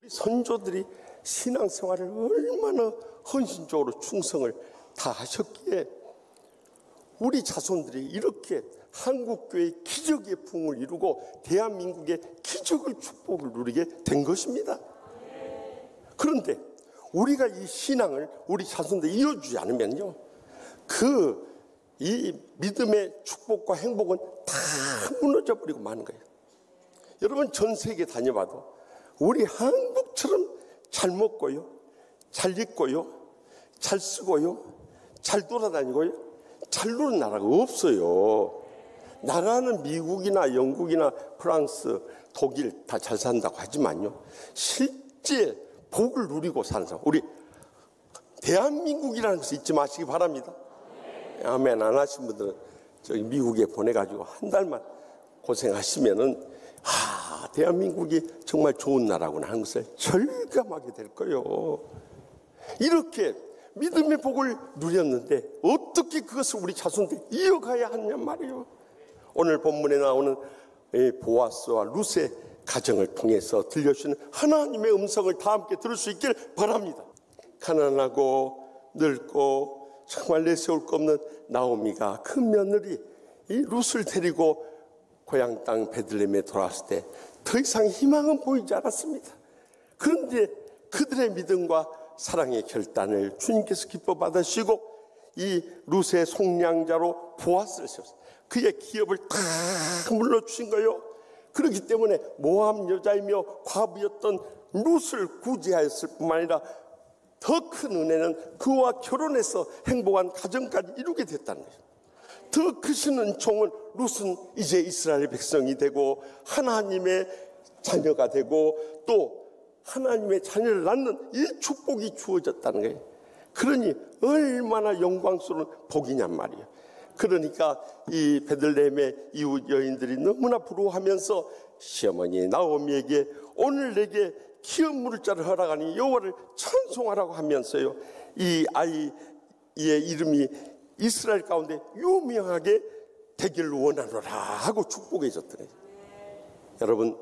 선조들이 신앙생활을 얼마나 헌신적으로 충성을 다하셨기에 우리 자손들이 이렇게 한국교회의 기적의 부흥을 이루고 대한민국의 기적의 축복을 누리게 된 것입니다. 그런데 우리가 이 신앙을 우리 자손들이 이어주지 않으면요, 이 믿음의 축복과 행복은 다 무너져 버리고 마는 거예요. 여러분, 전 세계 다녀봐도 우리 한국처럼 잘 먹고요, 잘 입고요, 잘 쓰고요, 잘 돌아다니고요, 잘 노는 나라가 없어요. 나라는 미국이나 영국이나 프랑스, 독일 다 잘 산다고 하지만요, 실제 복을 누리고 사는 사람, 우리 대한민국이라는 것을 잊지 마시기 바랍니다. 아멘 안 하신 분들은 저기 미국에 보내가지고 한 달만 고생하시면은 대한민국이 정말 좋은 나라구나 하는 것을 절감하게 될 거예요. 이렇게 믿음의 복을 누렸는데 어떻게 그것을 우리 자손들이 이어가야 하느냐 말이에요. 오늘 본문에 나오는 보아스와 룻의 가정을 통해서 들려주시는 하나님의 음성을 다 함께 들을 수 있길 바랍니다. 가난하고 늙고 정말 내세울 것 없는 나오미가 그 며느리 이 룻을 데리고 고향 땅 베들레헴에 돌아왔을 때 더 이상 희망은 보이지 않았습니다. 그런데 그들의 믿음과 사랑의 결단을 주님께서 기뻐 받으시고 이 룻의 속량자로 보아스를 세웠어요. 그의 기업을 다 물러주신 거예요. 그렇기 때문에 모함 여자이며 과부였던 룻을 구제하였을 뿐만 아니라 더 큰 은혜는 그와 결혼해서 행복한 가정까지 이루게 됐다는 거예요. 더 크신 은총은 룻은 이제 이스라엘 백성이 되고 하나님의 자녀가 되고 또 하나님의 자녀를 낳는 이 축복이 주어졌다는 거예요. 그러니 얼마나 영광스러운 복이냔 말이에요. 그러니까 이 베들레헴의 이웃 여인들이 너무나 부러워하면서 시어머니 나오미에게 오늘 내게 기업 물을 자를 허락하니 여호와를 찬송하라고 하면서요, 이 아이의 이름이 이스라엘 가운데 유명하게 되기를 원하노라 하고 축복해 줬더래요. 여러분,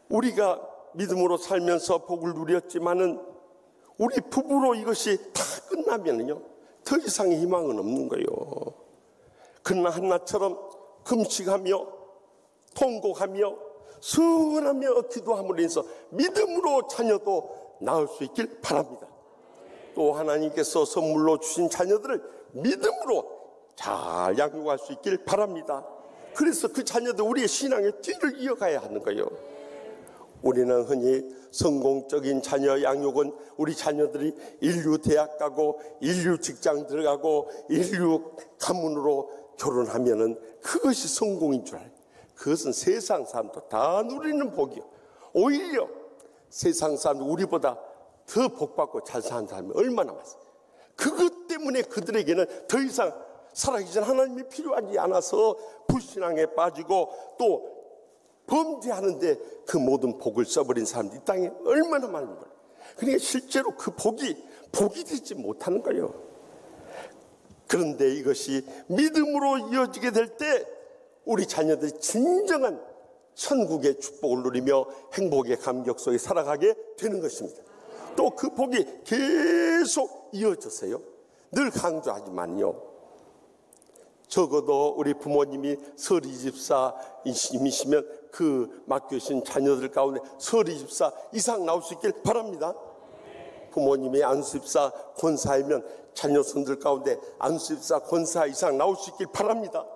우리가 믿음으로 살면서 복을 누렸지만은 우리 부부로 이것이 다 끝나면은요, 더 이상의 희망은 없는 거예요. 그러나 한나처럼 금식하며 통곡하며 서원하며 기도함으로 인해서 믿음으로 자녀도 낳을 수 있길 바랍니다. 또 하나님께서 선물로 주신 자녀들을 믿음으로 잘 양육할 수 있길 바랍니다. 그래서 그 자녀들 우리의 신앙의 뒤를 이어가야 하는 거예요. 우리는 흔히 성공적인 자녀 양육은 우리 자녀들이 인류 대학 가고 인류 직장 들어가고 인류 가문으로 결혼하면은 그것이 성공인 줄 알아요. 그것은 세상 사람도 다 누리는 복이요. 오히려 세상 사람들 우리보다 더 복받고 잘 사는 사람이 얼마나 많습니다. 그것 때문에 그들에게는 더 이상 살아계신 하나님이 필요하지 않아서 불신앙에 빠지고 또 범죄하는데 그 모든 복을 써버린 사람들이 이 땅에 얼마나 많은 거예요. 그러니까 실제로 그 복이 되지 못하는 거예요. 그런데 이것이 믿음으로 이어지게 될 때 우리 자녀들이 진정한 천국의 축복을 누리며 행복의 감격 속에 살아가게 되는 것입니다. 또 그 복이 계속 이어졌어요. 늘 강조하지만요, 적어도 우리 부모님이 서리집사이시면 그 맡겨주신 자녀들 가운데 서리집사 이상 나올 수 있길 바랍니다. 부모님이 안수집사 권사이면 자녀손들 가운데 안수집사 권사 이상 나올 수 있길 바랍니다.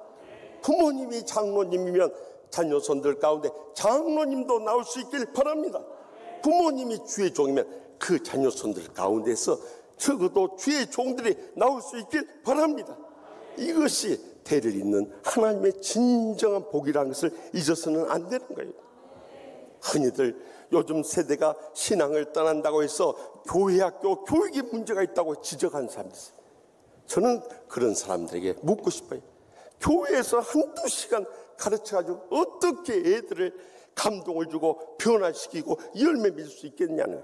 부모님이 장로님이면 자녀손들 가운데 장로님도 나올 수 있길 바랍니다. 부모님이 주의 종이면 그 자녀손들 가운데서 적어도 주의 종들이 나올 수 있길 바랍니다. 이것이 대를 잇는 하나님의 진정한 복이라는 것을 잊어서는 안 되는 거예요. 흔히들 요즘 세대가 신앙을 떠난다고 해서 교회 학교 교육에 문제가 있다고 지적하는 사람들이 있어요. 저는 그런 사람들에게 묻고 싶어요. 교회에서 한두 시간 가르쳐가지고 어떻게 애들을 감동을 주고 변화시키고 열매 맺을 수 있겠냐는,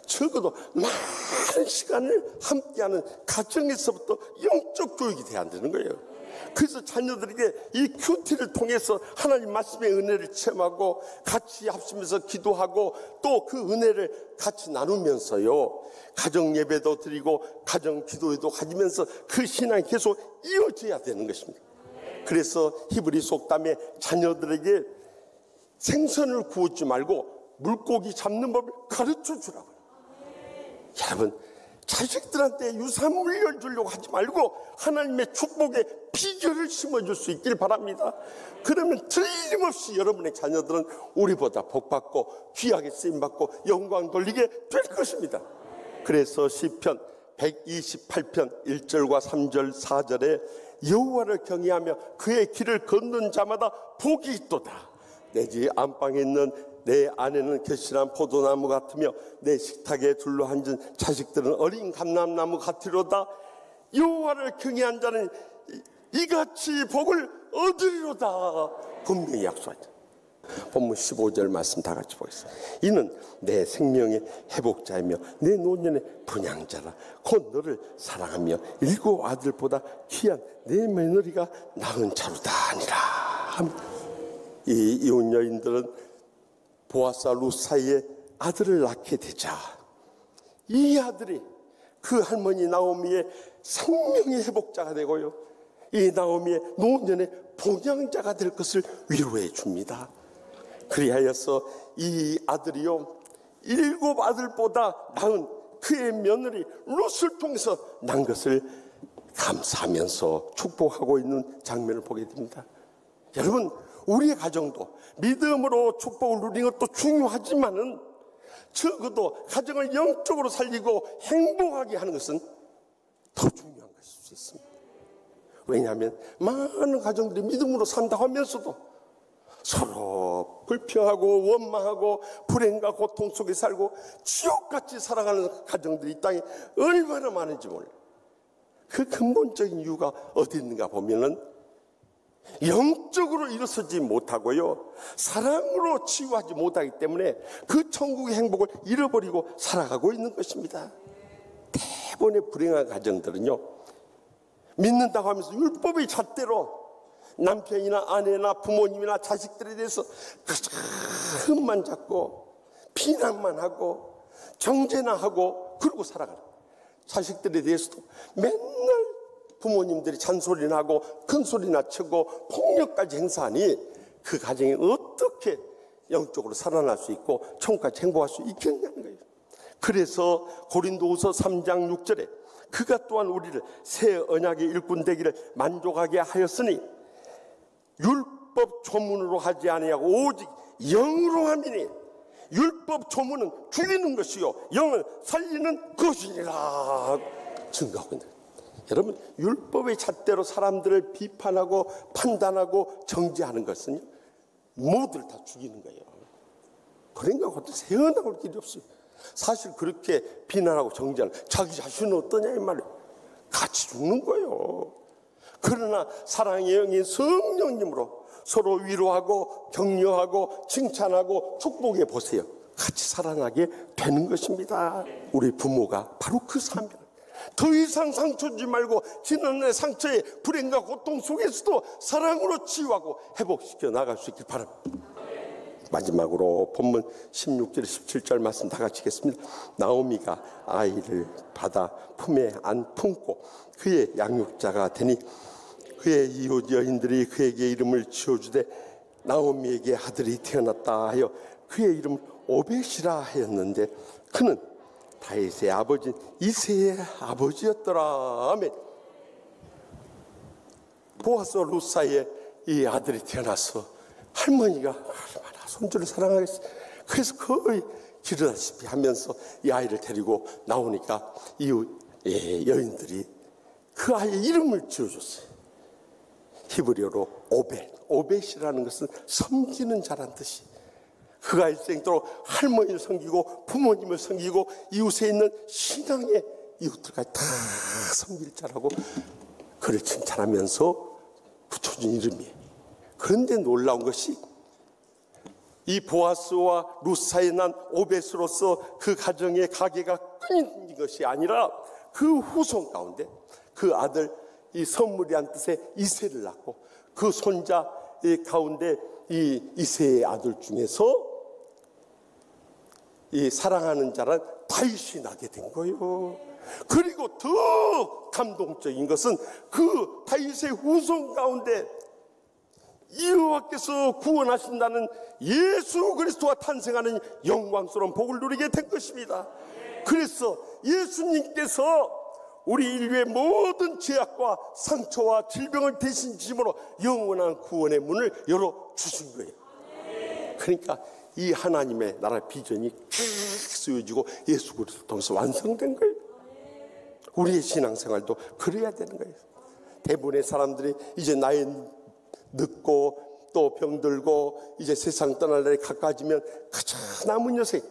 적어도 많은 시간을 함께하는 가정에서부터 영적 교육이 돼야 안 되는 거예요. 그래서 자녀들에게 이 큐티를 통해서 하나님 말씀의 은혜를 체험하고 같이 합심해서 기도하고 또 그 은혜를 같이 나누면서요, 가정 예배도 드리고 가정 기도회도 가지면서 그 신앙이 계속 이어져야 되는 것입니다. 그래서 히브리 속담에 자녀들에게 생선을 구우지 말고 물고기 잡는 법을 가르쳐 주라고요. 여러분, 자식들한테 유산 물려주려고 하지 말고 하나님의 축복의 비결을 심어줄 수 있길 바랍니다. 그러면 틀림없이 여러분의 자녀들은 우리보다 복받고 귀하게 쓰임받고 영광 돌리게 될 것입니다. 그래서 시편 128편 1절과 3절 4절에 여호와를 경외하며 그의 길을 걷는 자마다 복이 있도다. 내 집 안방에 있는 내 아내는 결실한 포도나무 같으며 내 식탁에 둘러앉은 자식들은 어린 감람나무 같으로다. 여호와를 경외한 자는 이같이 복을 얻으리로다. 분명히 약속하죠. 본문 15절 말씀 다 같이 보겠습니다. 이는 내 생명의 회복자이며 내 노년의 분양자라. 곧 너를 사랑하며 일곱 아들보다 귀한 내 며느리가 낳은 자로다 하니라. 이 이혼 여인들은 보아스와 룻 사이에 아들을 낳게 되자 이 아들이 그 할머니 나오미의 생명의 회복자가 되고요, 이 나오미의 노년의 봉양자가 될 것을 위로해 줍니다. 그리하여서 이 아들이요, 일곱 아들보다 낳은 그의 며느리 룻을 통해서 난 것을 감사하면서 축복하고 있는 장면을 보게 됩니다. 여러분, 우리의 가정도 믿음으로 축복을 누리는 것도 중요하지만은 적어도 가정을 영적으로 살리고 행복하게 하는 것은 더 중요한 것일 수 있습니다. 왜냐하면 많은 가정들이 믿음으로 산다고 하면서도 서로 불평하고 원망하고 불행과 고통 속에 살고 지옥같이 살아가는 가정들이 이 땅에 얼마나 많은지 몰라요. 그 근본적인 이유가 어디 있는가 보면은 영적으로 일어서지 못하고요, 사랑으로 치유하지 못하기 때문에 그 천국의 행복을 잃어버리고 살아가고 있는 것입니다. 대부분의 불행한 가정들은요, 믿는다고 하면서 율법의 잣대로 남편이나 아내나 부모님이나 자식들에 대해서 흠만 잡고 비난만 하고 정죄나 하고 그러고 살아가는, 자식들에 대해서도 맨날 부모님들이 잔소리나 하고 큰소리나 치고 폭력까지 행사하니 그 가정이 어떻게 영적으로 살아날 수 있고 천국까지 행복할 수 있겠냐는 거예요. 그래서 고린도후서 3장 6절에 그가 또한 우리를 새 언약의 일꾼 되기를 만족하게 하였으니 율법 조문으로 하지 아니하고 오직 영으로 함이니, 율법 조문은 죽이는 것이요 영은 살리는 것이니라 증거하고 있는 거예요. 여러분, 율법의 잣대로 사람들을 비판하고 판단하고 정죄하는 것은요, 모두를 다 죽이는 거예요. 그러니까 그것도 세어나올 길이 없어요. 사실 그렇게 비난하고 정죄하는 자기 자신은 어떠냐 이 말이에요. 같이 죽는 거예요. 그러나 사랑의 영인 성령님으로 서로 위로하고 격려하고 칭찬하고 축복해 보세요. 같이 살아나게 되는 것입니다. 우리 부모가 바로 그 사명, 더 이상 상처 주지 말고 지난해 상처의 불행과 고통 속에서도 사랑으로 치유하고 회복시켜 나갈 수 있길 바랍니다. 마지막으로 본문 16절 17절 말씀 다 같이 읽겠습니다. 나오미가 아이를 받아 품에 안 품고 그의 양육자가 되니 그의 이웃 여인들이 그에게 이름을 지어주되 나오미에게 아들이 태어났다 하여 그의 이름을 오벳이라 하였는데 그는 다윗의 아버지 이새의 아버지였더라. 아멘. 보아스와 룻 사이에 이 아들이 태어나서 할머니가 얼마나 손주를 사랑하겠어. 그래서 거의 기르다시피 하면서 이 아이를 데리고 나오니까 이웃 여인들이 그 아이의 이름을 지어줬어요. 히브리어로 오벳. 오벳이라는 것은 섬기는 자란 뜻이. 그가 일생도록 할머니를 섬기고 부모님을 섬기고 이웃에 있는 신앙의 이웃들까지 다 섬길 자라고 그를 칭찬하면서 붙여준 이름이에요. 그런데 놀라운 것이 이 보아스와 룻 사이에 난 오벳으로서 그 가정의 가계가 끊인 것이 아니라 그 후손 가운데 그 아들 이 선물이란 뜻의 이새를 낳고 그 손자 가운데 이 이새의 아들 중에서 이 사랑하는 자란 다윗이 나게 된 거예요. 그리고 더 감동적인 것은 그 다윗의 후손 가운데 여호와께서 구원하신다는 예수 그리스도가 탄생하는 영광스러운 복을 누리게 된 것입니다. 그래서 예수님께서 우리 인류의 모든 죄악과 상처와 질병을 대신 지심으로 영원한 구원의 문을 열어주신 거예요. 그러니까 이 하나님의 나라 비전이 쭉 쓰여지고 예수 그리스도 통해서 완성된 거예요. 우리의 신앙생활도 그래야 되는 거예요. 대부분의 사람들이 이제 나이 늙고 또 병들고 이제 세상 떠날 날이 가까워지면 가장 남은 여생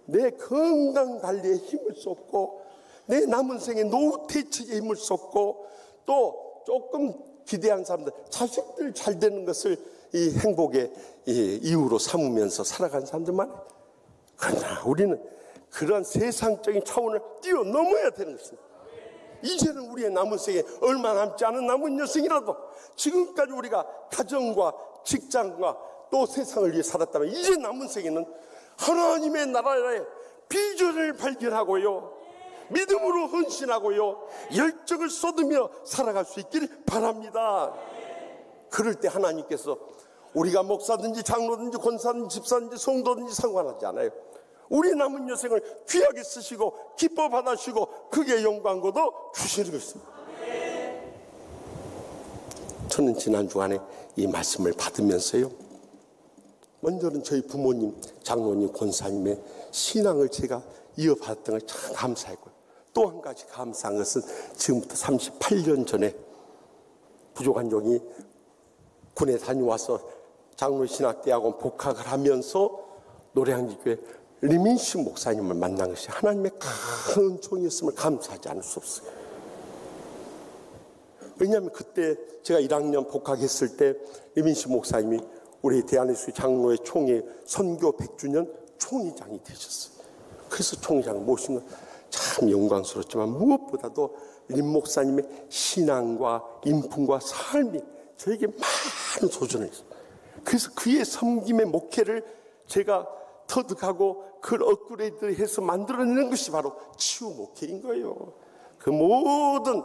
내 건강 관리에 힘을 쏟고 내 남은 생에 노후 대책에 힘을 쏟고 또 조금 기대한 사람들 자식들 잘 되는 것을 이 행복의 이유로 삼으면서 살아가는 사람들 많아요. 그러나 우리는 그런 세상적인 차원을 뛰어넘어야 되는 것입니다. 이제는 우리의 남은 생에 얼마 남지 않은 남은 여생이라도 지금까지 우리가 가정과 직장과 또 세상을 위해 살았다면 이제 남은 생에는 하나님의 나라의 비전을 발견하고요, 믿음으로 헌신하고요, 열정을 쏟으며 살아갈 수 있기를 바랍니다. 그럴 때 하나님께서 우리가 목사든지 장로든지 권사든지 집사든지 성도든지 상관하지 않아요. 우리 남은 여생을 귀하게 쓰시고 기뻐 받으시고 그게 영광고도 주시는 것입니다. 저는 지난 주간에 이 말씀을 받으면서요, 먼저는 저희 부모님, 장로님, 권사님의 신앙을 제가 이어받았던 걸 참 감사했고요. 또 한 가지 감사한 것은 지금부터 38년 전에 부족한 종이 군에 다녀와서 장로신학대학원 복학을 하면서 노량진교회 리민식 목사님을 만난 것이 하나님의 큰 은총이었음을 감사하지 않을 수 없어요. 왜냐하면 그때 제가 1학년 복학했을 때 리민식 목사님이 우리 대한예수 장로회 총회 선교 100주년 총회장이 되셨어요. 그래서 총회장을 모신 건 참 영광스럽지만 무엇보다도 림 목사님의 신앙과 인품과 삶이 저에게 많은 소전을 했어요. 그래서 그의 섬김의 목회를 제가 터득하고 그걸 업그레이드해서 만들어내는 것이 바로 치유 목회인 거예요. 그 모든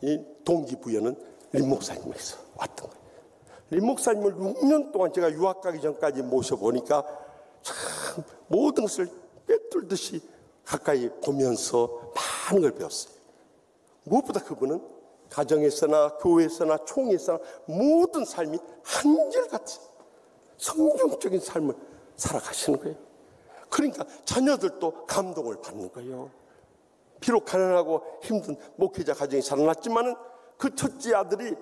이 동기부여는 림 목사님에서 왔던 거예요. 림 목사님을 6년 동안 제가 유학 가기 전까지 모셔보니까 참 모든 것을 꿰뚫듯이 가까이 보면서 많은 걸 배웠어요. 무엇보다 그분은 가정에서나 교회에서나 총회에서나 모든 삶이 한결같이 성경적인 삶을 살아가시는 거예요. 그러니까 자녀들도 감동을 받는 거예요. 비록 가난하고 힘든 목회자 가정이 살아났지만은 그 첫째 아들이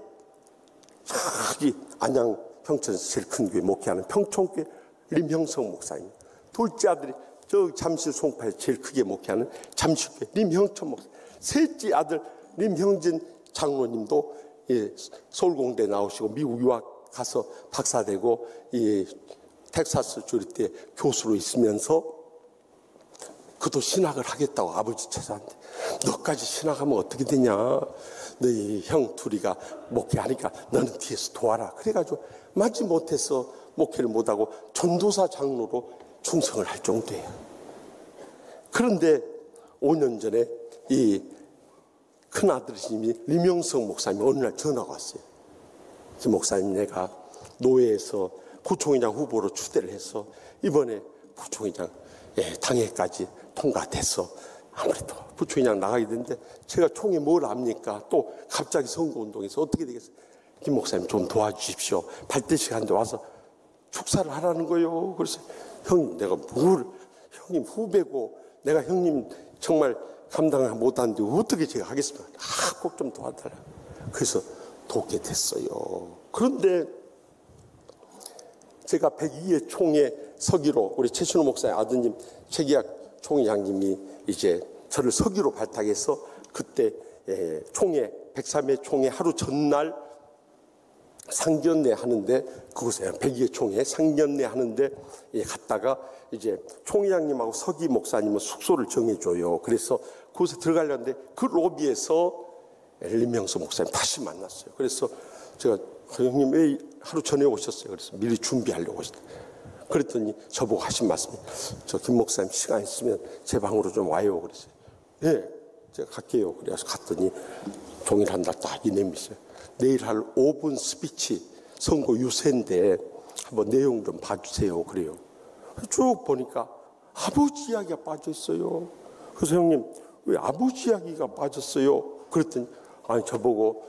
저기 안양 평촌에서 제일 큰 교회 목회하는 평촌교회 림형성 목사님, 둘째 아들이 저 잠실 송파에 제일 크게 목회하는 잠실교회 림형천 목사, 셋째 아들 림형진 장로님도 서울공대 나오시고 미국 유학 가서 박사되고 텍사스 주립대 교수로 있으면서 그도 신학을 하겠다고 아버지 찾아왔는데 너까지 신학하면 어떻게 되냐, 너희 형 둘이가 목회하니까 너는 뒤에서 도와라. 그래가지고 맞지 못해서 목회를 못하고 전도사 장로로 충성을 할 정도예요. 그런데 5년 전에 이 큰아들이심이 리명성 목사님이 어느 날 전화가 왔어요. 그 목사님, 내가 노회에서 부총회장 후보로 추대를 해서 이번에 부총회장 당회까지 통과돼서 아무래도 부총회장 나가게 됐는데 제가 총회 뭘 압니까? 또 갑자기 선거운동에서 어떻게 되겠어요? 김 목사님 좀 도와주십시오. 발대식 하는데 와서 축사를 하라는 거예요. 그래서 형님, 내가 뭘, 형님 후배고 내가 형님 정말 감당 못하는데 어떻게 제가 하겠습니까? 꼭 좀 도와달라. 그래서 돕게 됐어요. 그런데 제가 102회 총회 서기로 우리 최순호 목사의 아드님 최기학 총회장님이 이제 저를 서기로 발탁해서 그때 총회 103회 총회 하루 전날 상견례 하는데, 그곳에 102회 총회 상견례 하는데 갔다가 이제 총회장님하고 서기 목사님은 숙소를 정해줘요. 그래서 그곳에 들어가려는데 그 로비에서 리명서 목사님 다시 만났어요. 그래서 제가 형님 왜 하루 전에 오셨어요? 그래서 미리 준비하려고 하셨어요. 그랬더니 저보고 하신 말씀이 저 김 목사님 시간 있으면 제 방으로 좀 와요. 그랬어요. 네, 제가 갈게요. 그래서 갔더니 종일 한 달 딱 이내미세요. 내일 할 5분 스피치 선거 유세인데 한번 내용 좀 봐주세요. 그래요. 쭉 보니까 아버지 이야기가 빠져 있어요. 그래서 형님 왜 아버지 이야기가 빠졌어요? 그랬더니 아니 저보고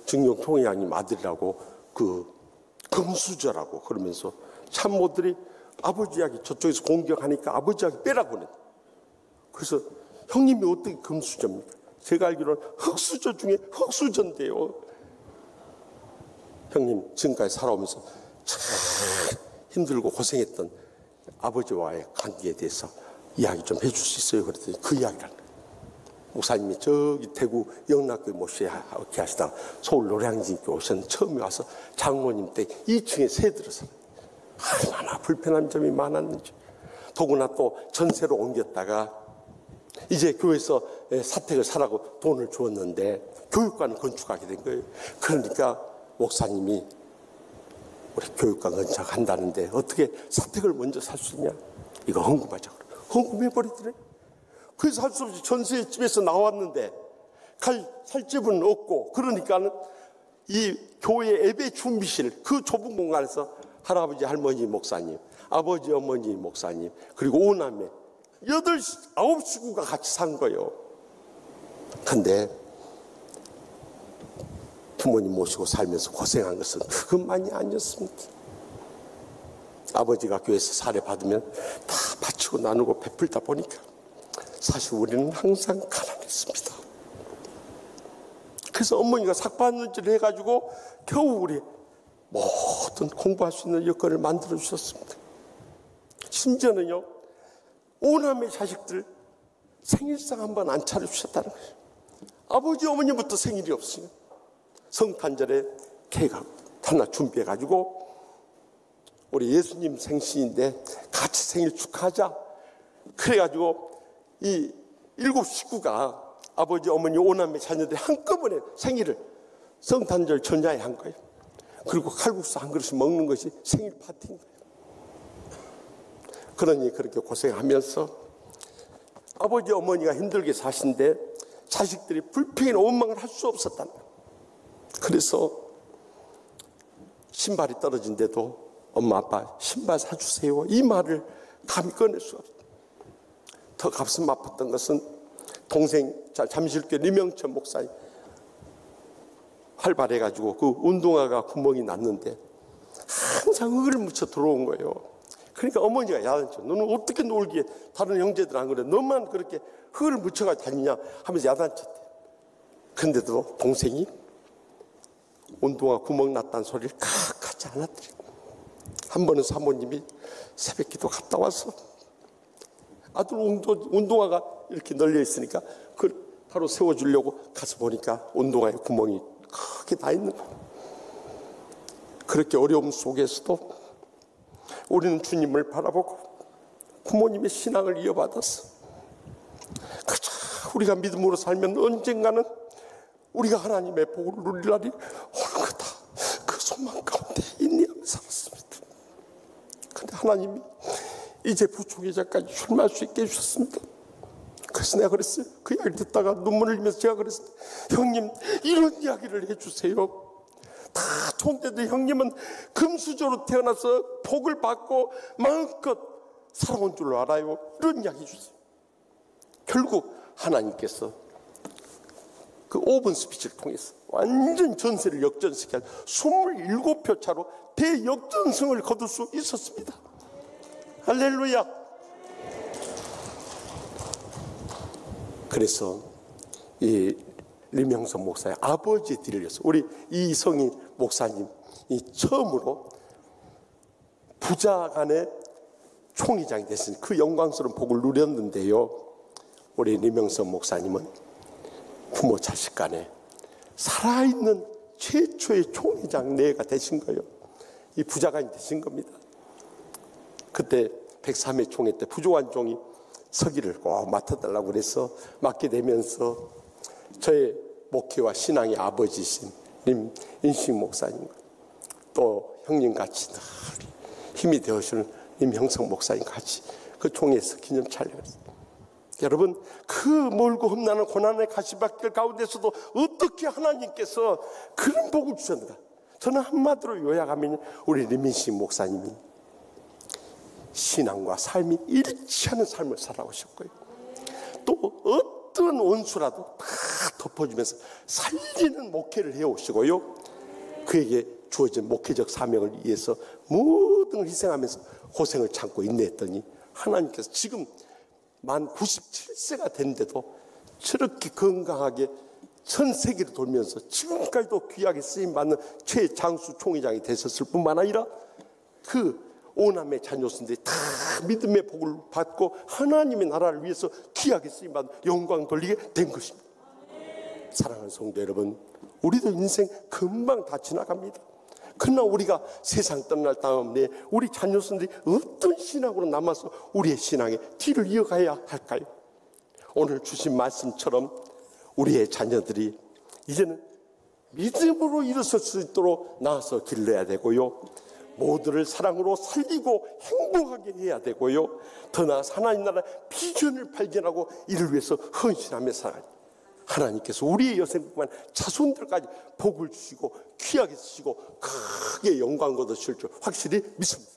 증용통일왕님 아들이라고 그 금수저라고 그러면서 참모들이 아버지 이야기 저쪽에서 공격하니까 아버지 이야기 빼라고 그래. 그래서 형님이 어떻게 금수저입니까? 제가 알기로는 흑수저 중에 흑수저인데요. 형님 지금까지 살아오면서 참 힘들고 고생했던 아버지와의 관계에 대해서 이야기 좀 해줄 수 있어요? 그랬더니 그 이야기를 하는 거예요. 목사님이 저기 대구 영락교회 모시게 하시다가 서울 노량진교회 오셨는데 처음에 와서 장로님 때 2층에 새 들어서 얼마나 불편한 점이 많았는지. 더구나 또 전세로 옮겼다가 이제 교회에서 사택을 사라고 돈을 주었는데 교육관을 건축하게 된 거예요. 그러니까 목사님이 우리 교육관 건축한다는데 어떻게 사택을 먼저 살 수 있냐? 이거 헌금하자고. 헌금해버리더래. 그래서 할 수 없이 전세 집에서 나왔는데 살 집은 없고 그러니까는 이 교회 예배 준비실 그 좁은 공간에서 할아버지 할머니 목사님, 아버지 어머니 목사님 그리고 오남매 9식구가 같이 산 거예요. 근데 부모님 모시고 살면서 고생한 것은 그것만이 아니었습니다. 아버지가 교회에서 사례 받으면 다 바치고 나누고 베풀다 보니까 사실 우리는 항상 가난했습니다. 그래서 어머니가 삭발눈질을 해가지고 겨우 우리 모든 공부할 수 있는 여건을 만들어 주셨습니다. 심지어는요, 오남매 자식들 생일상 한번 안 차려주셨다는 거예요. 아버지 어머니부터 생일이 없어요. 성탄절에 케이크 하나 준비해가지고 우리 예수님 생신인데 같이 생일 축하하자. 그래가지고 이 7식구가 아버지 어머니 오남매 자녀들이 한꺼번에 생일을 성탄절 전야에 한 거예요. 그리고 칼국수 한 그릇씩 먹는 것이 생일 파티인 거예요. 그러니 그렇게 고생하면서 아버지 어머니가 힘들게 사신데 자식들이 불평이나 원망을 할 수 없었다는 거예요. 그래서 신발이 떨어진데도 엄마 아빠 신발 사주세요 이 말을 감히 꺼낼 수 없어요. 더 가슴 아팠던 것은 동생 잠실교회 리명천 목사님 활발해가지고 그 운동화가 구멍이 났는데 항상 흙을 묻혀 들어온 거예요. 그러니까 어머니가 야단쳐. 너는 어떻게 놀기에 다른 형제들 안 그래? 너만 그렇게 흙을 묻혀가지고 다니냐 하면서 야단쳤대. 근데도 동생이 운동화 구멍 났다는 소리를 하지 않았더래. 한 번은 사모님이 새벽기도 갔다 와서 아들 운동화가 이렇게 널려 있으니까 그걸 바로 세워주려고 가서 보니까 운동화에 구멍이 크게 나 있는 거예요. 그렇게 어려움 속에서도 우리는 주님을 바라보고 부모님의 신앙을 이어받았어. 그저 우리가 믿음으로 살면 언젠가는 우리가 하나님의 복을 누릴 날이 오는 거다. 그 소망 가운데 인내하며 살았습니다. 그런데 하나님이 이제 부총회장까지 출마할 수 있게 해주셨습니다. 그래서 내가 그랬어요. 그 이야기를 듣다가 눈물을 흘리면서 제가 그랬습니다. 형님 이런 이야기를 해주세요. 다 총대도 형님은 금수저로 태어나서 복을 받고 마음껏 살아온 줄 알아요. 이런 이야기 해주세요. 결국 하나님께서 그 5분 스피치를 통해서 완전 전세를 역전시켜 27표 차로 대역전승을 거둘 수 있었습니다. 할렐루야. 그래서 이 리명선 목사의 아버지에 드려서 우리 이성희 목사님이 처음으로 부자간의 총회장이 됐으니 그 영광스러운 복을 누렸는데요. 우리 리명선 목사님은 부모 자식 간에 살아있는 최초의 총회장 내가 되신 거예요. 이 부자간이 되신 겁니다. 그때 103회 총회 때 부조한 종이 서기를 꼭 맡아달라고 그래서 맡게 되면서 저의 목회와 신앙의 아버지신 임인식 목사님과 또 형님같이 늘 힘이 되어주는 임형성 목사님 같이 그 종에서 기념 촬영했어요. 여러분, 그 멀고 험난한 고난의 가시밭길 가운데서도 어떻게 하나님께서 그런 복을 주셨는가? 저는 한마디로 요약하면 우리 임인식 목사님이 신앙과 삶이 일치하는 삶을 살아오셨고요, 또 어떤 원수라도 다 덮어주면서 살리는 목회를 해오시고요, 그에게 주어진 목회적 사명을 위해서 모든 걸 희생하면서 고생을 참고 인내했더니 하나님께서 지금 만 97세가 됐는데도 저렇게 건강하게 전 세계를 돌면서 지금까지도 귀하게 쓰임받는 최장수 총회장이 되셨을 뿐만 아니라 그 오남의 자녀들이 다 믿음의 복을 받고 하나님의 나라를 위해서 귀하게 쓰임받는 영광 돌리게 된 것입니다. 사랑하는 성도 여러분, 우리도 인생 금방 다 지나갑니다. 그러나 우리가 세상 떠날 다음에 우리 자녀들이 어떤 신앙으로 남아서 우리의 신앙의 뒤를 이어가야 할까요? 오늘 주신 말씀처럼 우리의 자녀들이 이제는 믿음으로 일어설 수 있도록 나와서 길러야 되고요, 모두를 사랑으로 살리고 행복하게 해야 되고요, 더 나아가 하나님 나라 비전을 발견하고 이를 위해서 헌신하며 살아야 돼요. 하나님께서 우리의 여생뿐만 자손들까지 복을 주시고 귀하게 쓰시고 크게 영광 거두실 줄 확실히 믿습니다.